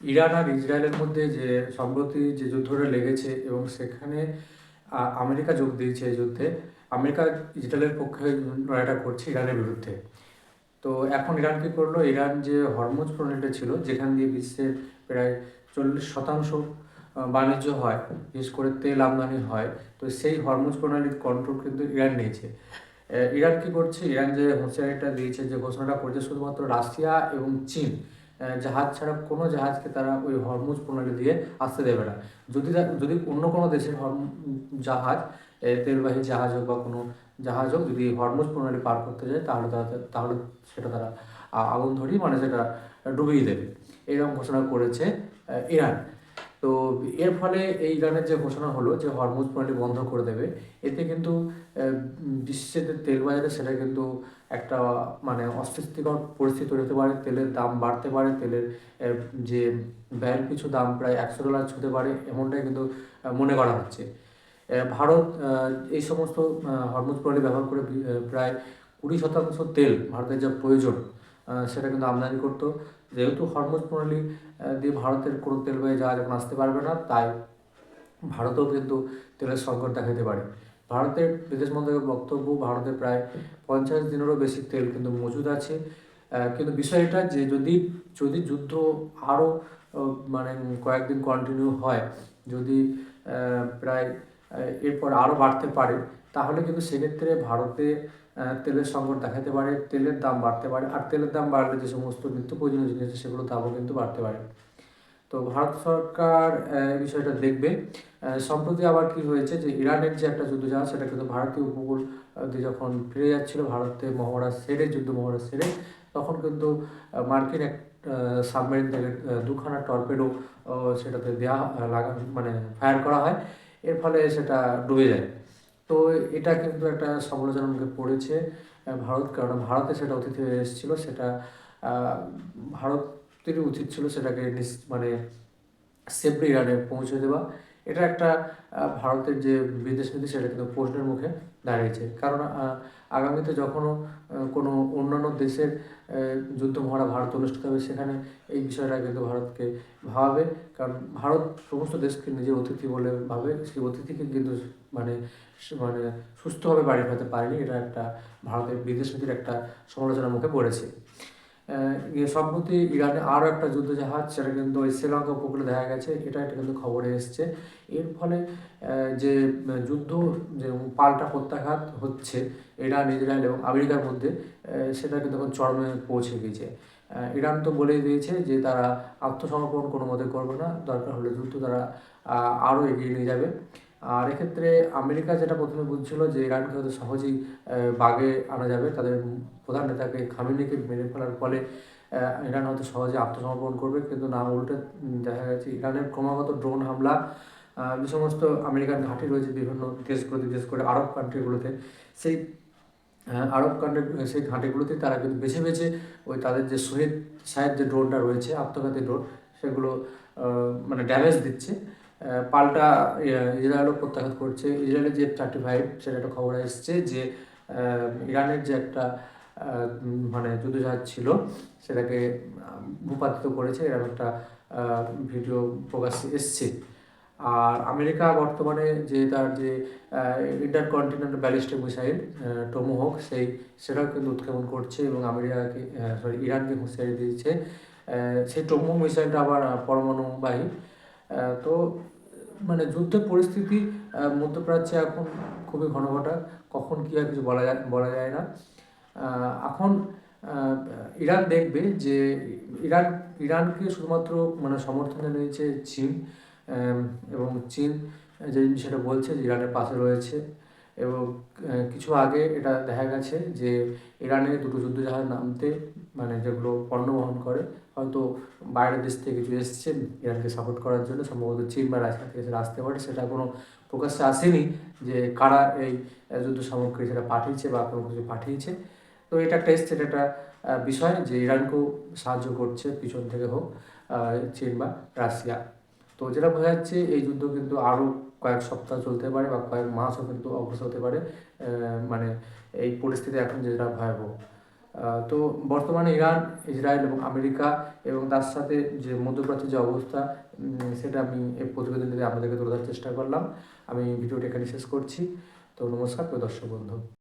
Iran আর ইসরায়েলের মধ্যে যে সম্প্রতি যে যুদ্ধটা লেগেছে এবং সেখানে আমেরিকা যোগ দিয়েছে এই যুদ্ধে। আমেরিকা ইসরায়েলের পক্ষে লড়াইটা করছে ইরানের বিরুদ্ধে। তো এখন ইরান কী করলো, ইরান যে হরমুজ প্রণালীটা ছিল যেখান দিয়ে বিশ্বের প্রায় 40% বাণিজ্য হয়, বিশেষ করে তেল আমদানি হয়, তো সেই হরমুজ প্রণালীর কন্ট্রোল কিন্তু ইরান নিয়েছে। ইরান কী করছে, ইরান যে হুঁশিয়ারিটা দিয়েছে, যে ঘোষণাটা করছে, শুধুমাত্র রাশিয়া এবং চীন জাহাজ ছাড়া কোনো জাহাজকে তারা ওই হরমুজ প্রণালী দিয়ে আসতে দেবে না। যদি অন্য কোনো দেশের জাহাজ, তেলবাহী জাহাজ হোক বা কোনো জাহাজ হোক, যদি হরমুজ প্রণালী পার করতে যায় তাহলে সেটা তারা আগুন ধরিয়ে মানে সেটা ডুবিয়ে দেবে, এরকম ঘোষণা করেছে ইরান। তো এর ফলে এই ইরানের যে ঘোষণা হলো যে হরমুজ প্রণালী বন্ধ করে দেবে, এতে কিন্তু বিশ্বের যে তেল বাজারে সেটা কিন্তু একটা মানে অস্বস্তিকর পরিস্থিতি তৈরি হতে পারে। তেলের দাম বাড়তে পারে, তেলের যে ব্যারেল পিছু দাম প্রায় $100 ছুঁতে পারে, এমনটাই কিন্তু মনে করা হচ্ছে। ভারত এই সমস্ত হরমুজ প্রণালী ব্যবহার করে প্রায় 20% তেল ভারতের যা প্রয়োজন সেটা কিন্তু আমদানি করতো। যেহেতু হরমুজ প্রণালী দিয়ে ভারতের কোনো তেলবাহী জাহাজ এখন আসতে পারবে না, তাই ভারতেও কিন্তু তেলের সংকট দেখা দিতে পারে। ভারতের বিদেশ মন্ত্রকের বক্তব্য, ভারতে প্রায় 50 দিনেরও বেশি তেল কিন্তু মজুদ আছে। কিন্তু বিষয় এটা যে যদি যদি যুদ্ধ আরও মানে কয়েকদিন কন্টিনিউ হয়, যদি প্রায় এরপর আরও বাড়তে পারে, তাহলে কিন্তু সেক্ষেত্রে ভারতে তেলের সংকট দেখাতে পারে, তেলের দাম বাড়তে পারে। আর তেলের দাম বাড়লে যে সমস্ত নিত্য প্রয়োজনীয় জিনিস আছে সেগুলোর দামও কিন্তু বাড়তে পারে। তো ভারত সরকার এই বিষয়টা দেখবে। সম্প্রতি আবার কি হয়েছে যে ইরানের যে একটা যুদ্ধজাহাজ সেটা কিন্তু ভারতীয় উপকূল দিয়ে যখন ফিরে যাচ্ছিল, ভারতের মহড়া সেরে, যুদ্ধ মহড়া সেরে, তখন কিন্তু মার্কিন এক সাবমেরিন থেকে দুখানা টর্পেডো সেটাতে মানে ফায়ার করা হয়। এর ফলে সেটা ডুবে যায়। তো এটা কিন্তু একটা সমালোচনার মুখে পড়েছে ভারত, কারণ ভারতে সেটা অতিথি হয়ে এসেছিলো। সেটা ভারতের উচিত ছিল সেটাকে মানে সেফলি ইরানে পৌঁছে দেওয়া। এটা একটা ভারতের যে বিদেশ নীতি সেটা কিন্তু প্রশ্নের মুখে দাঁড়িয়েছে, কারণ আগামীতে যখনও কোনো অন্যান্য দেশের যুদ্ধ মহড়া ভারত অনুষ্ঠিত হবে, সেখানে এই বিষয়টা কিন্তু ভারতকে ভাবাবে। কারণ ভারত সমস্ত দেশকে নিজের অতিথি বলে ভাবে, সেই অতিথিকে কিন্তু মানে মানে সুস্থভাবে বাড়ি ফেরাতে পারেনি। এটা একটা ভারতের বিদেশ নীতির একটা সমালোচনার মুখে পড়েছে। সম্প্রতি ইরানে আরও একটা যুদ্ধজাহাজ, সেটা কিন্তু ওই শ্রীলঙ্কা উপকূলে দেখা গেছে, এটা কিন্তু খবরে এসছে। এর ফলে যে যুদ্ধ যে পাল্টা প্রত্যাঘাত হচ্ছে ইরান, ইসরায়েল এবং আমেরিকার মধ্যে, সেটা কিন্তু এখন চরমে পৌঁছে গিয়েছে। ইরান তো বলেই দিয়েছে যে তারা আত্মসমর্পণ কোনো মতে করবে না, দরকার হলে যুদ্ধ তারা আরও এগিয়ে নিয়ে যাবে। আর এক্ষেত্রে আমেরিকা যেটা প্রথমে বুঝছিল যে ইরানকে হয়তো সহজেই বাগে আনা যাবে, তাদের প্রধান নেতাকে খামেনিকে মেরে ফেলার ফলে ইরান হয়তো সহজে আত্মসমর্পণ করবে, কিন্তু না, উল্টে দেখা গেছে ইরানের ক্রমাগত ড্রোন হামলা, যে সমস্ত আমেরিকান ঘাঁটি রয়েছে বিভিন্ন দেশগুলোতে, বিশেষ করে আরব কান্ট্রিগুলোতে, সেই আরব কান্ট্রি সেই ঘাঁটিগুলোতে তারা কিন্তু বেছে বেছে ওই তাদের যে সাইড যে ড্রোনটা রয়েছে, আত্মঘাতী ড্রোন, সেগুলো মানে ড্যামেজ দিচ্ছে। পাল্টা ইসরায়েলও প্রত্যাঘাত করছে। ইসরায়েলের যে F-35 সেটা একটা খবর এসছে যে ইরানের যে একটা মানে যুদ্ধজাহাজ ছিল সেটাকে ভূপাতিত করেছে, এরকম একটা ভিডিও প্রকাশ্যে এসছে। আর আমেরিকা বর্তমানে যে তার যে ইন্টারকন্টিনেন্টাল ব্যালিস্টিক মিসাইল টমোহক সেটাও কিন্তু উৎক্ষেপণ করছে এবং ইরানকে হুঁশিয়ারি দিয়েছে। সেই টমোহক মিসাইলটা আবার পরমাণুবাহী। তো মানে যুদ্ধের পরিস্থিতি মধ্যপ্রাচ্যে এখন খুবই ঘনঘটা, কখন কী হয় কিছু বলা যায় না। এখন ইরান দেখবে যে ইরানকে শুধুমাত্র মানে সমর্থন জানিয়েছে চীন, এবং চীন যে সেটা বলছে যে ইরানের পাশে রয়েছে। এবং কিছু আগে এটা দেখা গেছে যে ইরানে দুটো যুদ্ধজাহাজ নামতে, মানে যেগুলো পণ্য বহন করে, হয়তো বাইরের দেশ থেকে কিছু এসছে ইরানকে সাপোর্ট করার জন্য, সম্ভবত চীন বা রাশিয়া থেকে সেটা আসতে পারে। সেটা কোনো প্রকাশ্যে আসেনি যে কারা এই যুদ্ধ সামগ্রী সেটা পাঠিয়েছে বা কোনো কিছু পাঠিয়েছে। তো এটা একটা এসছে, এটা একটা বিষয় যে ইরানকেও সাহায্য করছে পিছন থেকে হোক চীন বা রাশিয়া। তো যেটা বোঝা যাচ্ছে এই যুদ্ধ কিন্তু আরও কয়েক সপ্তাহ চলতে পারে বা কয়েক মাসও কিন্তু অগ্রসর হতে পারে, মানে এই পরিস্থিতি এখন যেটা ভয়াবহ। তো বর্তমানে ইরান, ইসরায়েল এবং আমেরিকা এবং তার সাথে যে মধ্যপ্রাচ্যের যে অবস্থা, সেটা আমি এই প্রতিবেদনটিতে আপনাদেরকে তুলে ধরার চেষ্টা করলাম। আমি ভিডিওটি এখানে শেষ করছি। তো নমস্কার প্রিয় দর্শক বন্ধু।